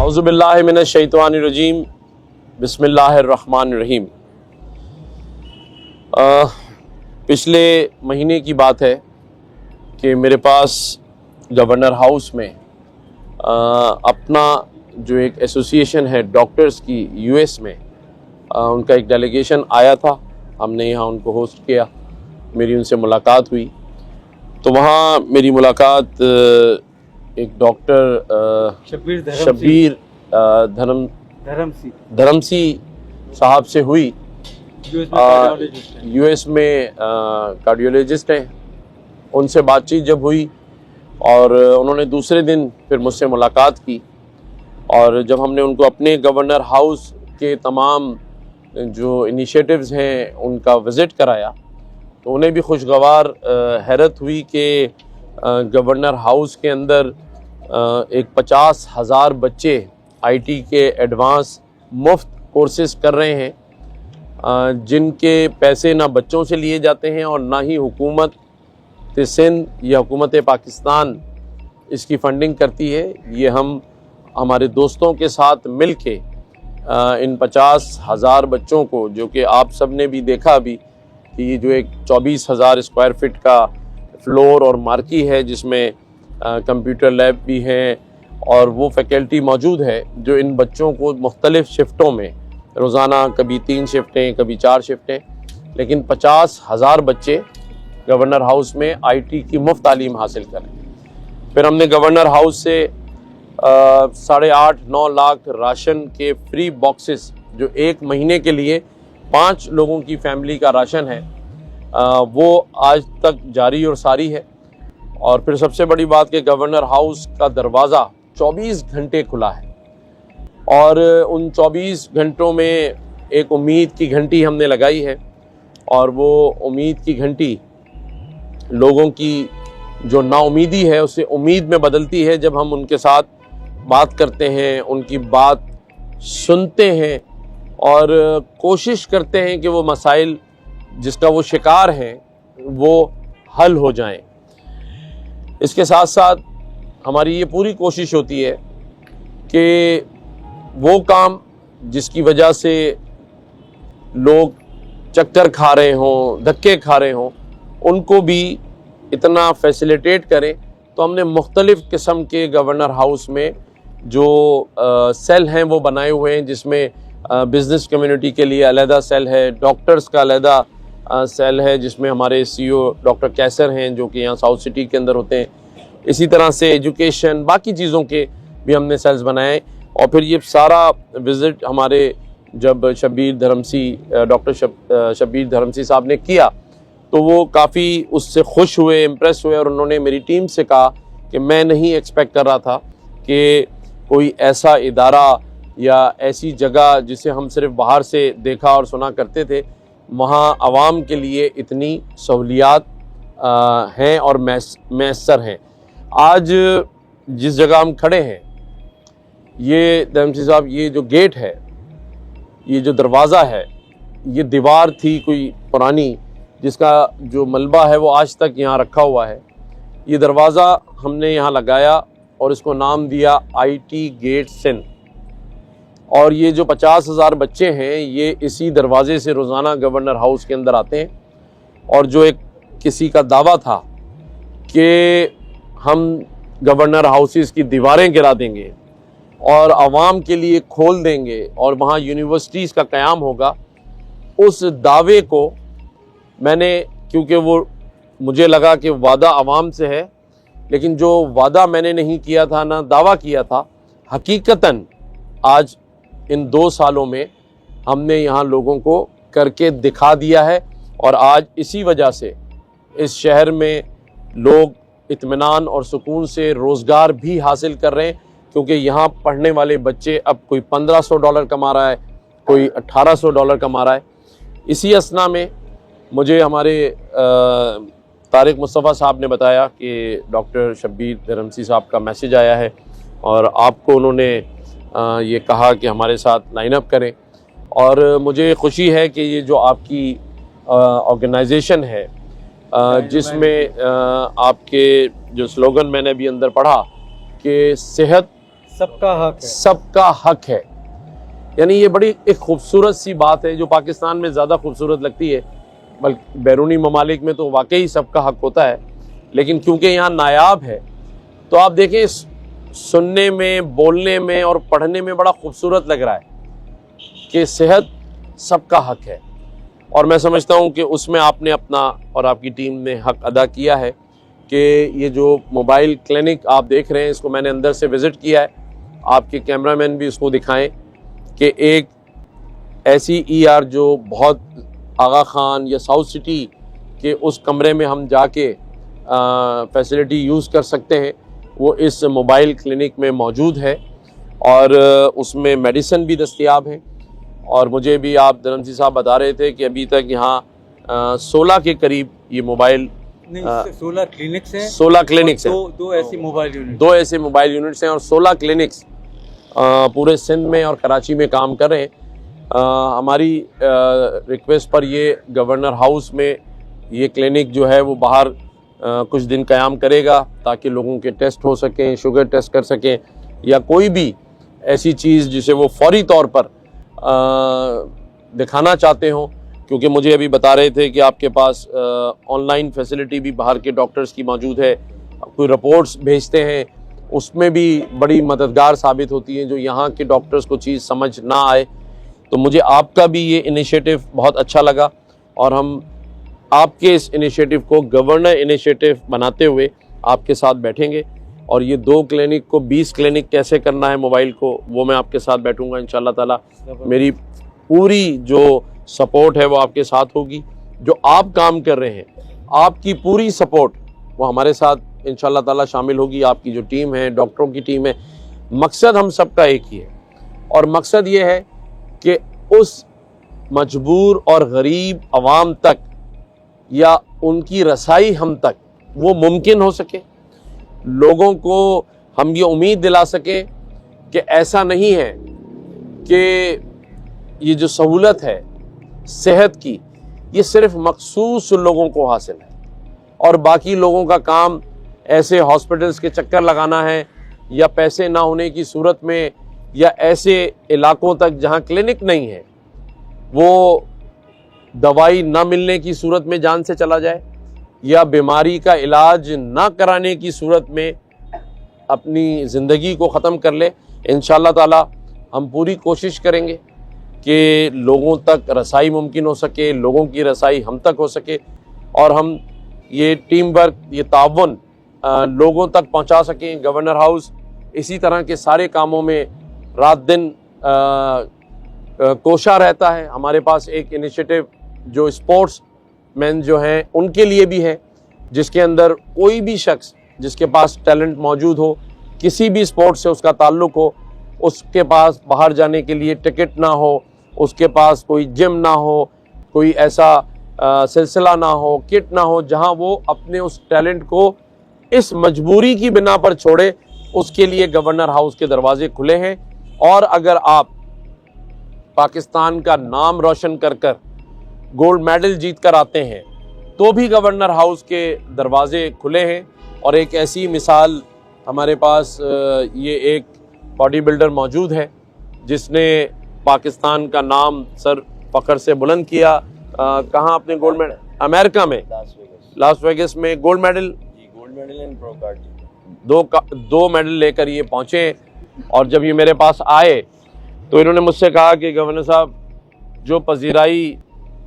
औज़ुबिल्लाहि मिनश्शैतानिर्रजीम बिस्मिल्लाहिर्रहमानिर्रहीम। पिछले महीने की बात है कि मेरे पास गवर्नर हाउस में अपना जो एक एसोसिएशन है डॉक्टर्स की यूएस में, उनका एक डेलीगेशन आया था। हमने यहाँ उनको होस्ट किया, मेरी उनसे मुलाकात हुई। तो वहाँ मेरी मुलाकात एक डॉक्टर शब्बीर धरमसी साहब से हुई। यूएस में कार्डियोलॉजिस्ट हैं। उनसे बातचीत जब हुई और उन्होंने दूसरे दिन फिर मुझसे मुलाकात की, और जब हमने उनको अपने गवर्नर हाउस के तमाम जो इनिशिएटिव्स हैं उनका विज़िट कराया, तो उन्हें भी खुशगवार हैरत हुई कि गवर्नर हाउस के अंदर एक 50,000 बच्चे आईटी के एडवांस मुफ्त कोर्सेज कर रहे हैं, जिनके पैसे ना बच्चों से लिए जाते हैं और ना ही हुकूमत सिंध या हुकूमत पाकिस्तान इसकी फ़ंडिंग करती है। ये हम हमारे दोस्तों के साथ मिल के इन 50,000 बच्चों को, जो कि आप सब ने भी देखा अभी कि ये जो एक 24,000 स्क्वायर फीट का फ्लोर और मार्की है, जिसमें कंप्यूटर लैब भी हैं और वो फैकल्टी मौजूद है जो इन बच्चों को मुख्तलिफ़ शिफ्टों में, रोज़ाना कभी 3 शिफ्टें कभी 4 शिफ्टें, लेकिन 50,000 बच्चे गवर्नर हाउस में आईटी की मुफ्त तालीम हासिल करें। फिर हमने गवर्नर हाउस से 8.5-9 लाख राशन के फ्री बॉक्सेस, जो एक महीने के लिए 5 लोगों की फैमिली का राशन है, वो आज तक जारी और सारी है। और फिर सबसे बड़ी बात कि गवर्नर हाउस का दरवाज़ा 24 घंटे खुला है, और उन 24 घंटों में एक उम्मीद की घंटी हमने लगाई है, और वो उम्मीद की घंटी लोगों की जो नाउमीदी है उसे उम्मीद में बदलती है जब हम उनके साथ बात करते हैं, उनकी बात सुनते हैं और कोशिश करते हैं कि वो मसाइल जिसका वो शिकार हैं वो हल हो जाएं। इसके साथ साथ हमारी ये पूरी कोशिश होती है कि वो काम जिसकी वजह से लोग चक्कर खा रहे हों, धक्के खा रहे हों, उनको भी इतना फैसिलिटेट करें। तो हमने मुख्तलिफ़ किस्म के गवर्नर हाउस में जो सेल हैं वो बनाए हुए हैं, जिसमें बिज़नेस कम्युनिटी के लिए अलहदा सेल है, डॉक्टर्स का अलहदा सेल है, जिसमें हमारे सीईओ डॉक्टर कैसर हैं जो कि यहाँ साउथ सिटी के अंदर होते हैं। इसी तरह से एजुकेशन, बाकी चीज़ों के भी हमने सेल्स बनाए। और फिर ये सारा विज़िट हमारे जब डॉक्टर शब्बीर धरमसी साहब ने किया, तो वो काफ़ी उससे खुश हुए, इम्प्रेस हुए, और उन्होंने मेरी टीम से कहा कि मैं नहीं एक्सपेक्ट कर रहा था कि कोई ऐसा इदारा या ऐसी जगह जिसे हम सिर्फ बाहर से देखा और सुना करते थे, वहाँ आवाम के लिए इतनी सहूलियात हैं और मैसर हैं। आज जिस जगह हम खड़े हैं, ये धरमसी साहब, ये जो गेट है, ये जो दरवाज़ा है, ये दीवार थी कोई पुरानी जिसका जो मलबा है वो आज तक यहाँ रखा हुआ है। ये दरवाज़ा हमने यहाँ लगाया और इसको नाम दिया आईटी गेट सिंध। और ये जो 50,000 बच्चे हैं ये इसी दरवाज़े से रोज़ाना गवर्नर हाउस के अंदर आते हैं। और जो एक किसी का दावा था कि हम गवर्नर हाउसेस की दीवारें गिरा देंगे और आवाम के लिए खोल देंगे और वहाँ यूनिवर्सिटीज़ का क़याम होगा, उस दावे को मैंने, क्योंकि वो मुझे लगा कि वादा आवाम से है, लेकिन जो वादा मैंने नहीं किया था, ना दावा किया था, हकीकतन आज इन 2 सालों में हमने यहाँ लोगों को करके दिखा दिया है। और आज इसी वजह से इस शहर में लोग इत्मीनान और सुकून से रोज़गार भी हासिल कर रहे हैं, क्योंकि यहाँ पढ़ने वाले बच्चे अब कोई $1,500 कमा रहा है, कोई $1,800 कमा रहा है। इसी असना में मुझे हमारे तारिक मुस्तफ़ा साहब ने बताया कि डॉक्टर शब्बीर धरमसी साहब का मैसेज आया है और आपको उन्होंने ये कहा कि हमारे साथ लाइन अप करें। और मुझे खुशी है कि ये जो आपकी ऑर्गेनाइजेशन है, जिसमें आपके जो स्लोगन मैंने अभी अंदर पढ़ा कि सेहत सबका हक है, सबका हक है। यानी ये बड़ी एक खूबसूरत सी बात है जो पाकिस्तान में ज़्यादा खूबसूरत लगती है, बल्कि बैरूनी ममालिक में तो वाकई सबका हक होता है, लेकिन क्योंकि यहाँ नायाब है तो आप देखें सुनने में, बोलने में और पढ़ने में बड़ा खूबसूरत लग रहा है कि सेहत सबका हक है। और मैं समझता हूँ कि उसमें आपने अपना और आपकी टीम ने हक अदा किया है कि ये जो मोबाइल क्लिनिक आप देख रहे हैं इसको मैंने अंदर से विज़िट किया है, आपके कैमरामैन भी इसको दिखाएं कि एक ऐसी ER जो बहुत आगा खान या साउथ सिटी के उस कमरे में हम जाके फैसिलिटी यूज़ कर सकते हैं, वो इस मोबाइल क्लिनिक में मौजूद है और उसमें मेडिसिन भी दस्तयाब है। और मुझे भी आप धर्मसी साहब बता रहे थे कि अभी तक यहाँ 16 के करीब ये मोबाइल 16 क्लिनिक्स हैं, 16 क्लिनिक्स हैं, दो ऐसी मोबाइल यूनिट, 2 ऐसे मोबाइल यूनिट्स हैं और 16 क्लिनिक्स पूरे सिंध में और कराची में काम कर रहे हैं। हमारी रिक्वेस्ट पर ये गवर्नर हाउस में ये क्लिनिक जो है वो बाहर कुछ दिन क़याम करेगा ताकि लोगों के टेस्ट हो सकें, शुगर टेस्ट कर सकें या कोई भी ऐसी चीज़ जिसे वो फौरी तौर पर दिखाना चाहते हों। क्योंकि मुझे अभी बता रहे थे कि आपके पास ऑनलाइन फैसिलिटी भी बाहर के डॉक्टर्स की मौजूद है, कोई रिपोर्ट्स भेजते हैं उसमें भी बड़ी मददगार साबित होती है जो यहाँ के डॉक्टर्स को चीज़ समझ ना आए। तो मुझे आपका भी ये इनिशिएटिव बहुत अच्छा लगा और हम आपके इस इनिशिएटिव को गवर्नर इनिशिएटिव बनाते हुए आपके साथ बैठेंगे और ये 2 क्लिनिक को 20 क्लिनिक कैसे करना है मोबाइल को वो मैं आपके साथ बैठूंगा इंशाल्लाह ताला। मेरी पूरी जो सपोर्ट है वो आपके साथ होगी। जो आप काम कर रहे हैं आपकी पूरी सपोर्ट वो हमारे साथ इंशाल्लाह ताला शामिल होगी। आपकी जो टीम है, डॉक्टरों की टीम है, मकसद हम सबका एक ही है और मकसद ये है कि उस मजबूर और गरीब आवाम तक या उनकी रसाई हम तक वो मुमकिन हो सके। लोगों को हम ये उम्मीद दिला सकें कि ऐसा नहीं है कि ये जो सहूलत है सेहत की ये सिर्फ मखसूस लोगों को हासिल है और बाकी लोगों का काम ऐसे हॉस्पिटल्स के चक्कर लगाना है या पैसे ना होने की सूरत में या ऐसे इलाकों तक जहां क्लिनिक नहीं है वो दवाई ना मिलने की सूरत में जान से चला जाए या बीमारी का इलाज ना कराने की सूरत में अपनी ज़िंदगी को ख़त्म कर ले। इंशाअल्लाह ताला हम पूरी कोशिश करेंगे कि लोगों तक रसाई मुमकिन हो सके, लोगों की रसाई हम तक हो सके और हम ये टीम वर्क, ये ताउन लोगों तक पहुंचा सकें। गवर्नर हाउस इसी तरह के सारे कामों में रात दिन कोशा रहता है। हमारे पास एक इनिशिएटिव जो स्पोर्ट्स मैन जो हैं उनके लिए भी है, जिसके अंदर कोई भी शख्स जिसके पास टैलेंट मौजूद हो, किसी भी स्पोर्ट्स से उसका ताल्लुक़ हो, उसके पास बाहर जाने के लिए टिकट ना हो, उसके पास कोई जिम ना हो, कोई ऐसा सिलसिला ना हो, किट ना हो जहां वो अपने उस टैलेंट को इस मजबूरी की बिना पर छोड़े, उसके लिए गवर्नर हाउस के दरवाजे खुले हैं। और अगर आप पाकिस्तान का नाम रोशन कर कर गोल्ड मेडल जीत कर आते हैं तो भी गवर्नर हाउस के दरवाजे खुले हैं। और एक ऐसी मिसाल हमारे पास ये एक बॉडी बिल्डर मौजूद है जिसने पाकिस्तान का नाम सर फ़ख्र से बुलंद किया। कहाँ आपने गोल्ड मेडल? अमेरिका में लास वेगस में gold medal and pro card 2 medal लेकर ये पहुँचे। और जब ये मेरे पास आए तो इन्होंने मुझसे कहा कि गवर्नर साहब जो पजीराई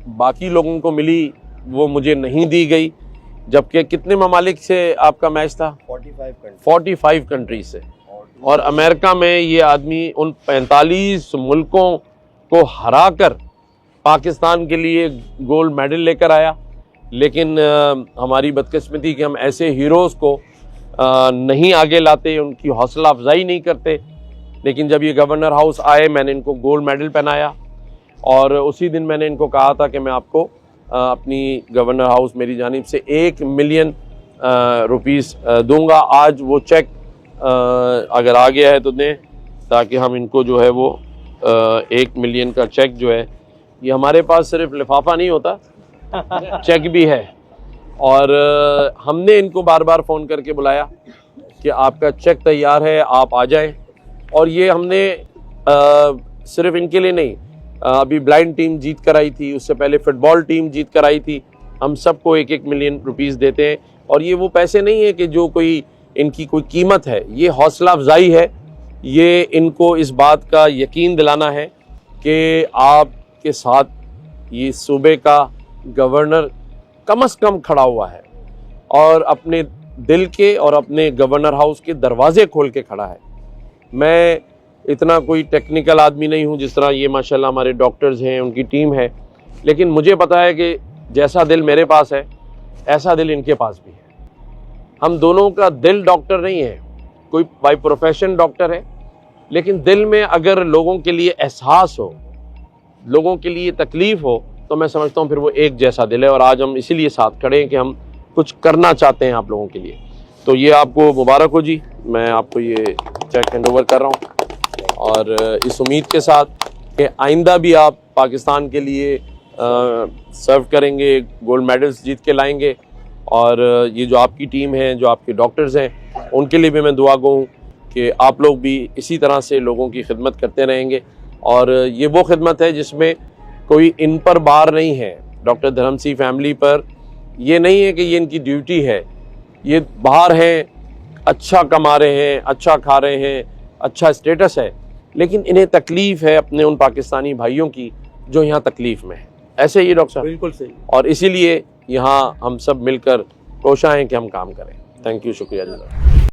बाकी लोगों को मिली वो मुझे नहीं दी गई, जबकि कितने ममालिक से आपका मैच था? 45 कंट्री से। और अमेरिका में ये आदमी उन 45 मुल्कों को हराकर पाकिस्तान के लिए गोल्ड मेडल लेकर आया। लेकिन हमारी बदकिस्मती कि हम ऐसे हीरोज़ को नहीं आगे लाते, उनकी हौसला अफजाई नहीं करते। लेकिन जब ये गवर्नर हाउस आए मैंने इनको गोल्ड मेडल पहनाया और उसी दिन मैंने इनको कहा था कि मैं आपको अपनी गवर्नर हाउस मेरी जानिब से 1 मिलियन रुपीस दूंगा। आज वो चेक अगर आ गया है तो दें ताकि हम इनको जो है वो 1 मिलियन का चेक जो है, ये हमारे पास सिर्फ लिफाफा नहीं होता चेक भी है। और हमने इनको बार बार फ़ोन करके बुलाया कि आपका चेक तैयार है, आप आ जाएं। और ये हमने सिर्फ इनके लिए नहीं, अभी ब्लाइंड टीम जीत कर आई थी, उससे पहले फुटबॉल टीम जीत कर आई थी। हम सबको 1-1 मिलियन रुपीस देते हैं और ये वो पैसे नहीं है कि जो कोई इनकी कोई कीमत है, ये हौसला अफजाई है। ये इनको इस बात का यकीन दिलाना है कि आपके साथ ये सूबे का गवर्नर कम से कम खड़ा हुआ है और अपने दिल के और अपने गवर्नर हाउस के दरवाजे खोल के खड़ा है। मैं इतना कोई टेक्निकल आदमी नहीं हूँ जिस तरह ये माशाल्लाह हमारे डॉक्टर्स हैं, उनकी टीम है, लेकिन मुझे पता है कि जैसा दिल मेरे पास है ऐसा दिल इनके पास भी है। हम दोनों का दिल डॉक्टर नहीं है, कोई बाय प्रोफेशन डॉक्टर है, लेकिन दिल में अगर लोगों के लिए एहसास हो, लोगों के लिए तकलीफ़ हो, तो मैं समझता हूँ फिर वो एक जैसा दिल है। और आज हम इसीलिए साथ खड़े हैं कि हम कुछ करना चाहते हैं आप लोगों के लिए। तो ये आपको मुबारक हो जी, मैं आपको ये चेक हैंड ओवर कर रहा हूँ और इस उम्मीद के साथ कि आइंदा भी आप पाकिस्तान के लिए सर्व करेंगे, गोल्ड मेडल्स जीत के लाएंगे। और ये जो आपकी टीम है, जो आपके डॉक्टर्स हैं, उनके लिए भी मैं दुआ गो हूँ कि आप लोग भी इसी तरह से लोगों की खिदमत करते रहेंगे। और ये वो खिदमत है जिसमें कोई इन पर बार नहीं है, डॉक्टर धर्मसी फैमिली पर ये नहीं है कि ये इनकी ड्यूटी है। ये बाहर हैं, अच्छा कमा रहे हैं, अच्छा खा रहे हैं, अच्छा स्टेटस है, लेकिन इन्हें तकलीफ़ है अपने उन पाकिस्तानी भाइयों की जो यहाँ तकलीफ़ में है। ऐसे ही डॉक्टर साहब? बिल्कुल सही। और इसीलिए यहाँ हम सब मिलकर कोशिश हैं कि हम काम करें। थैंक यू, शुक्रिया जज़ाक।